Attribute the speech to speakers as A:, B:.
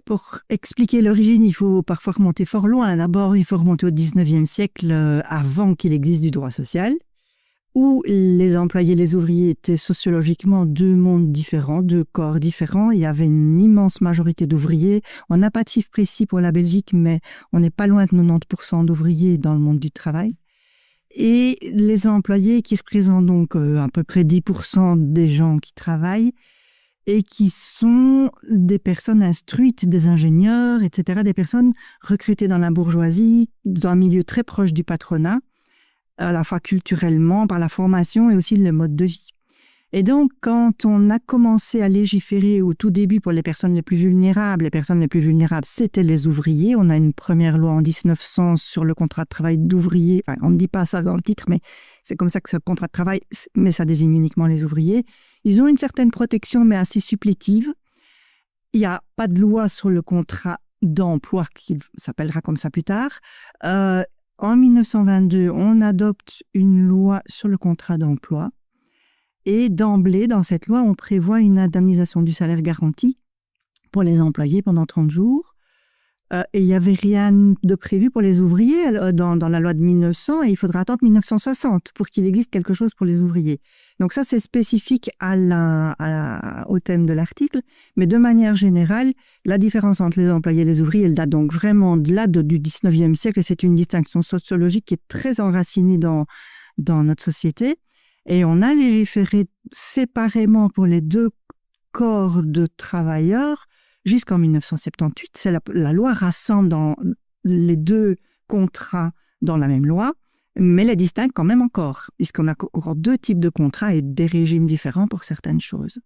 A: Pour expliquer l'origine, il faut parfois remonter fort loin. D'abord, il faut remonter au 19e siècle, avant qu'il existe du droit social, où les employés et les ouvriers étaient sociologiquement deux mondes différents, deux corps différents. Il y avait une immense majorité d'ouvriers. On n'a pas de chiffre précis pour la Belgique, mais on n'est pas loin de 90% d'ouvriers dans le monde du travail. Et les employés qui représentent donc à peu près 10% des gens qui travaillent et qui sont des personnes instruites, des ingénieurs, etc., des personnes recrutées dans la bourgeoisie, dans un milieu très proche du patronat, à la fois culturellement, par la formation et aussi le mode de vie. Et donc, quand on a commencé à légiférer au tout début pour les personnes les plus vulnérables, c'était les ouvriers. On a une première loi en 1900 sur le contrat de travail d'ouvrier. Enfin, on ne dit pas ça dans le titre, mais c'est comme ça que c'est le contrat de travail, mais ça désigne uniquement les ouvriers. Ils ont une certaine protection, mais assez supplétive. Il n'y a pas de loi sur le contrat d'emploi, qui s'appellera comme ça plus tard. En 1922, on adopte une loi sur le contrat d'emploi. Et d'emblée, dans cette loi, on prévoit une indemnisation du salaire garanti pour les employés pendant 30 jours. Et il n'y avait rien de prévu pour les ouvriers dans la loi de 1900, et il faudra attendre 1960 pour qu'il existe quelque chose pour les ouvriers. Donc ça, c'est spécifique au thème de l'article, mais de manière générale, la différence entre les employés et les ouvriers, elle date donc vraiment du 19e siècle, et c'est une distinction sociologique qui est très enracinée dans notre société. Et on a légiféré séparément pour les deux corps de travailleurs jusqu'en 1978. C'est la loi rassemble dans les deux contrats dans la même loi, mais les distingue quand même encore, puisqu'on a encore deux types de contrats et des régimes différents pour certaines choses.